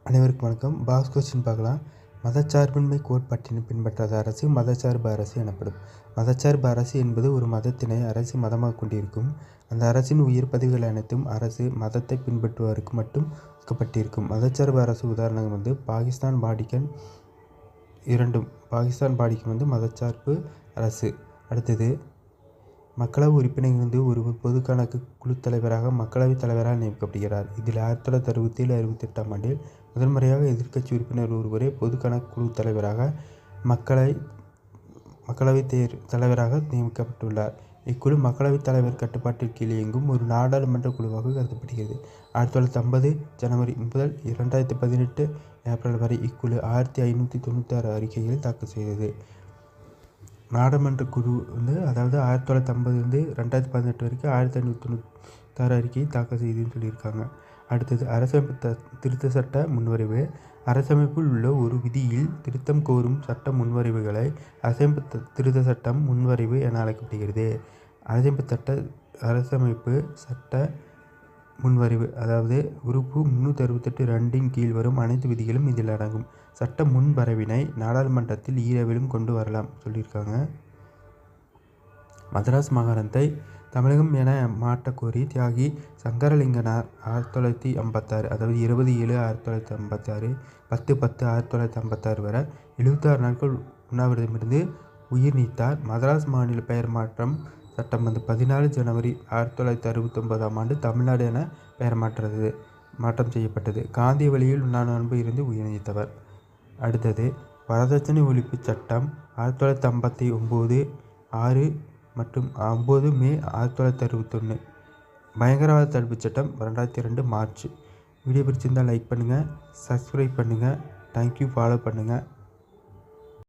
அனைவருக்கும் வணக்கம். Box question பார்க்கலாம். மதச்சார்பின்மை கோட்பாட்டினை பின்பற்றாத அரசு மதச்சார்பு அரசு எனப்படும். மதச்சார்பு அரசு என்பது ஒரு மதத்தினை அரசு மதமாக கொண்டிருக்கும். அந்த அரசின் உயர் பதவிகள் அனைத்தும் அரசு மதத்தை பின்பற்றுவதற்கு மட்டும் ஒதுக்கப்பட்டிருக்கும். மதச்சார்பு அரசு உதாரணம் பாகிஸ்தான், வாடிகன் இரண்டும். பாகிஸ்தான், வாடிகன் மதச்சார்பு அரசு. அடுத்தது, மக்களவை உறுப்பினர் ஒரு பொது கணக்கு குழு தலைவராக மக்களவைத் தலைவரால் நியமிக்கப்படுகிறார். இதில் 1967-68ஆம் ஆண்டில் முதல் முறையாக எதிர்க்கட்சி உறுப்பினர் ஒருவரே பொது கணக்கு குழு தலைவராக மக்களவைத் தலைவராக நியமிக்கப்பட்டுள்ளார். இக்குழு மக்களவைத் தலைவர் கட்டுப்பாட்டில் கீழ் இயங்கும் ஒரு நாடாளுமன்ற குழுவாக கருதப்படுகிறது. 1950 ஜனவரி முதல் 2018 ஏப்ரல் வரை இக்குழு 1596 அறிக்கைகளை தாக்கல் செய்தது. நாடாளுமன்ற குழு அதாவது 1950 2018 வரைக்கும் 1596 அறிக்கையை தாக்கல் செய்துன்னு சொல்லியிருக்காங்க. அடுத்தது, அரசமைப்பு திருத்த சட்ட முன்வரைவு. அரசமைப்பில் உள்ள ஒரு விதியில் திருத்தம் கோரும் சட்ட முன்வரைவுகளை அரசமைப்பு திருத்த சட்டம் முன்வரைவு என அழைக்கப்படுகிறது. அரசமைப்பு சட்ட முன்வரைவு அதாவது உறுப்பு 368(2) கீழ் வரும் அனைத்து விதிகளும் இதில் அடங்கும். சட்ட முன்வரைவினை நாடாளுமன்றத்தில் ஈரவிலும் கொண்டு வரலாம் சொல்லியிருக்காங்க. மதராஸ் மாகாணத்தை தமிழகம் என மாற்றக்கோரி தியாகி சங்கரலிங்கனார் 1956 அதாவது 20/7/1956 10/10/1956 வரை 76 நாட்கள் உண்ணாவிரதமிருந்து உயிர் நீத்தார். மதராஸ் மாநில பெயர் மாற்றம் சட்டம் 14 ஜனவரி 1969ஆம் ஆண்டு தமிழ்நாடு என பெயர் மாற்றம் செய்யப்பட்டது. காந்திய வழியில் உண்ணாநோன்பு இருந்து உயிர் நீத்தவர். அடுத்தது, வரதட்சணை ஒழிப்பு சட்டம் 1959 6 மற்றும் 9 மே 1961. பயங்கரவாத தடுப்பு சட்டம் 2002 மார்ச். வீடியோ பிடிச்சிருந்தால் லைக் பண்ணுங்கள், சப்ஸ்கிரைப் பண்ணுங்கள். தேங்க்யூ. ஃபாலோ பண்ணுங்கள்.